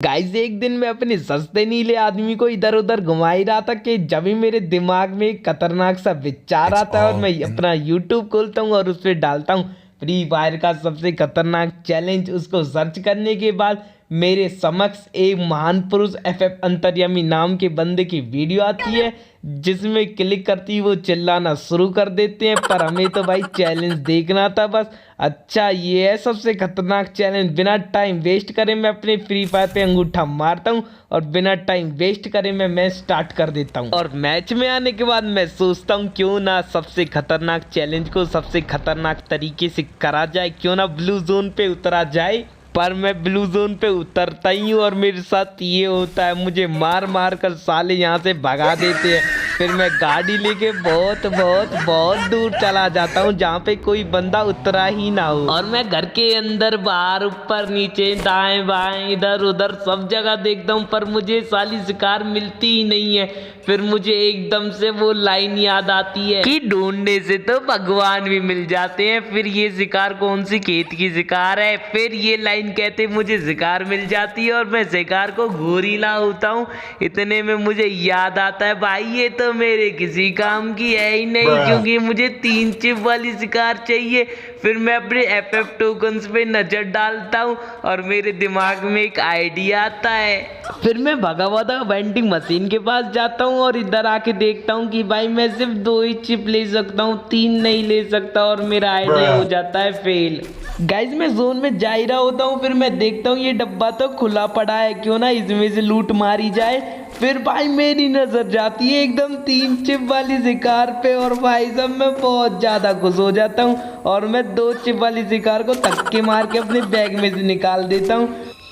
Guys एक दिन मैं अपने सस्ते नीले आदमी को इधर उधर घुमा ही रहा था कि जब भी मेरे दिमाग में एक खतरनाक सा विचार आता है और मैं अपना यूट्यूब खोलता हूँ और उस पर डालता हूँ फ्री फायर का सबसे खतरनाक चैलेंज। उसको सर्च करने के बाद मेरे समक्ष एक महान पुरुष FF अंतर्यामी नाम के बंदे की वीडियो आती है, जिसमें क्लिक करती ही वो चिल्लाना शुरू कर देते हैं। पर हमें तो भाई चैलेंज देखना था बस। अच्छा ये है सबसे खतरनाक चैलेंज। बिना टाइम वेस्ट करे मैं अपने फ्री फायर पे अंगूठा मारता हूँ और बिना टाइम वेस्ट करे मैं मैच स्टार्ट कर देता हूँ। और मैच में आने के बाद मैं सोचता हूँ क्यों ना सबसे खतरनाक चैलेंज को सबसे खतरनाक तरीके से करा जाए, क्यों ना ब्लू जोन पे उतरा जाए। पर मैं ब्लू जोन पे उतरता ही हूँ और मेरे साथ ये होता है, मुझे मार मार कर साले यहाँ से भगा देते हैं। फिर मैं गाड़ी लेके बहुत बहुत बहुत दूर चला जाता हूँ जहाँ पे कोई बंदा उतरा ही ना हो। और मैं घर के अंदर बाहर ऊपर नीचे दाएं बाएं इधर उधर सब जगह देखता हूँ, पर मुझे साली शिकार मिलती ही नहीं है। फिर मुझे एकदम से वो लाइन याद आती है कि ढूंढने से तो भगवान भी मिल जाते हैं। फिर ये शिकार कौन सी खेत की शिकार है, फिर ये लाइन कहते मुझे शिकार मिल जाती है और मैं शिकार को गोरीला होता हूँ। इतने में मुझे याद आता है भाई ये तो मेरे किसी काम की है ही नहीं, क्योंकि मुझे 3 चिप वाली शिकार चाहिए। फिर मैं अपने FF टोकन्स पे नजर डालता हूँ और मेरे दिमाग में एक आइडिया आता है। फिर मैं भगावादा वेंडिंग मशीन के पास जाता हूँ और इधर आके देखता हूँ कि भाई मैं सिर्फ 2 ही चिप ले सकता हूँ, 3 नहीं ले सकता, और मेरा आइडिया हो जाता है फेल। गाइज मैं जोन में जा ही रहा होता हूँ, फिर मैं देखता हूँ ये डब्बा तो खुला पड़ा है, क्यों ना इसमें से लूट मारी जाए। फिर भाई मेरी नजर जाती है एकदम 3 चिप वाली शिकार पे और भाई साहब मैं बहुत ज्यादा खुश हो जाता हूँ और मैं 2 चिप वाली शिकार को धक्के मार के अपने बैग में से निकाल देता हूँ।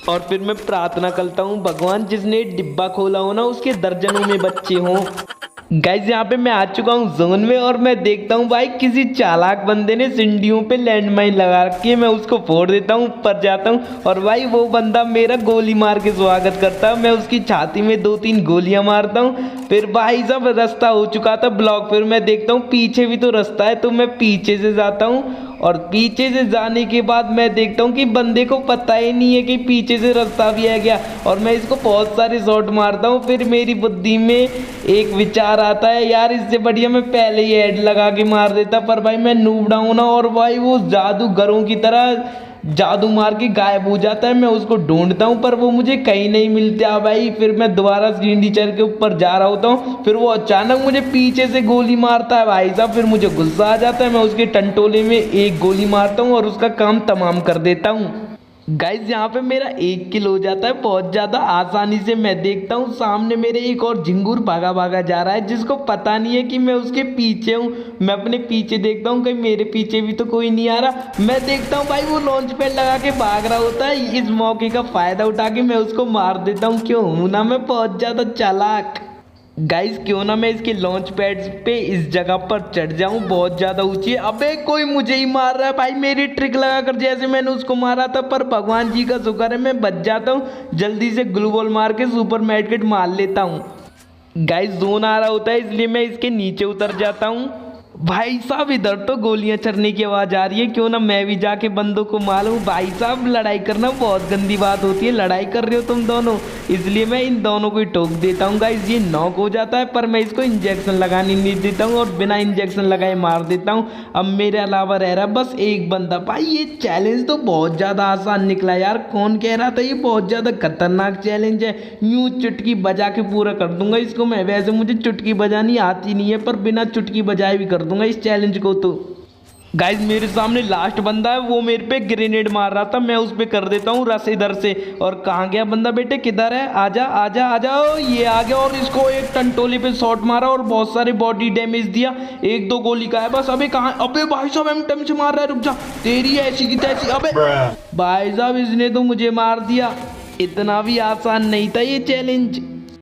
और फिर मैं प्रार्थना करता हूँ भगवान जिसने डिब्बा खोला हो ना उसके दर्जनों में बच्चे हों। गाइज यहाँ पे मैं आ चुका हूँ जोन में और मैं देखता हूँ भाई किसी चालाक बंदे ने सीढ़ियों पे लैंडमाइन लगा रखी है। मैं उसको फोड़ देता हूँ, ऊपर जाता हूँ और भाई वो बंदा मेरा गोली मार के स्वागत करता है। मैं उसकी छाती में 2-3 गोलियां मारता हूँ। फिर भाई साहब रास्ता हो चुका था ब्लॉक। फिर मैं देखता हूँ पीछे भी तो रास्ता है, तो मैं पीछे से जाता हूँ और पीछे से जाने के बाद मैं देखता हूँ कि बंदे को पता ही नहीं है कि पीछे से रास्ता भी है क्या, और मैं इसको बहुत सारे शॉट मारता हूँ। फिर मेरी बुद्धि में एक विचार आता है यार इससे बढ़िया मैं पहले ही हेड लगा के मार देता, पर भाई मैं नूब डाउन ना और भाई वो जादूगरों की तरह जादू मार के गायब हो जाता है। मैं उसको ढूंढता हूँ पर वो मुझे कहीं नहीं मिलता भाई। फिर मैं दोबारा सीढ़ी चढ़ के ऊपर जा रहा होता हूँ, फिर वो अचानक मुझे पीछे से गोली मारता है भाई साहब। फिर मुझे गुस्सा आ जाता है, मैं उसके टंटोले में एक गोली मारता हूँ और उसका काम तमाम कर देता हूँ। गाइज यहाँ पे मेरा 1 किल हो जाता है बहुत ज़्यादा आसानी से। मैं देखता हूँ सामने मेरे एक और झिंगुर भागा भागा जा रहा है, जिसको पता नहीं है कि मैं उसके पीछे हूँ। मैं अपने पीछे देखता हूँ कहीं मेरे पीछे भी तो कोई नहीं आ रहा। मैं देखता हूँ भाई वो लॉन्च पैड लगा के भाग रहा होता है। इस मौके का फ़ायदा उठा के मैं उसको मार देता हूँ। क्यों हूँ ना मैं बहुत ज़्यादा चालाक। गाइस क्यों ना मैं इसके लॉन्च पैड पे इस जगह पर चढ़ जाऊं, बहुत ज्यादा ऊंची है। अबे कोई मुझे ही मार रहा है भाई, मेरी ट्रिक लगाकर जैसे मैंने उसको मारा था। पर भगवान जी का शुक्र है मैं बच जाता हूं। जल्दी से ग्लू बॉल मार के सुपर मेडकिट मार लेता हूं। गाइस जोन आ रहा होता है इसलिए मैं इसके नीचे उतर जाता हूं। भाई साहब इधर तो गोलियां चलने की आवाज आ रही है, क्यों ना मैं भी जाके बंदों को मारूं। भाई साहब लड़ाई करना बहुत गंदी बात होती है, लड़ाई कर रहे हो तुम दोनों, इसलिए मैं इन दोनों को ही ठोक देता हूँ। गाइस ये नॉक हो जाता है, पर मैं इसको इंजेक्शन लगाने नहीं देता हूँ और बिना इंजेक्शन लगाए मार देता हूँ। अब मेरे अलावा रह रहा बस एक बंदा। भाई ये चैलेंज तो बहुत ज़्यादा आसान निकला यार, कौन कह रहा था ये बहुत ज़्यादा खतरनाक चैलेंज है। यूँ चुटकी बजा के पूरा कर दूंगा इसको मैं। वैसे मुझे चुटकी बजानी आती नहीं है, पर बिना चुटकी बजाए भी कर दूंगा इस चैलेंज को। तो गाइज मेरे सामने लास्ट बंदा है, वो मेरे पे ग्रेनेड मार रहा था, मैं उस पे कर देता हूँ रस इधर से। और कहाँ गया बंदा बेटे, किधर है, आजा आजा आजा। ये आ गया और इसको एक टंटोली पे शॉट मारा और बहुत सारे बॉडी डैमेज दिया। 1-2 गोली का है बस। अबे कहाँ, अबे भाई साहब एम से मार रहा है, रुक जा, तेरी ऐसी की तैसी। अबे भाई साहब इसने तो मुझे मार दिया। इतना भी आसान नहीं था ये चैलेंज।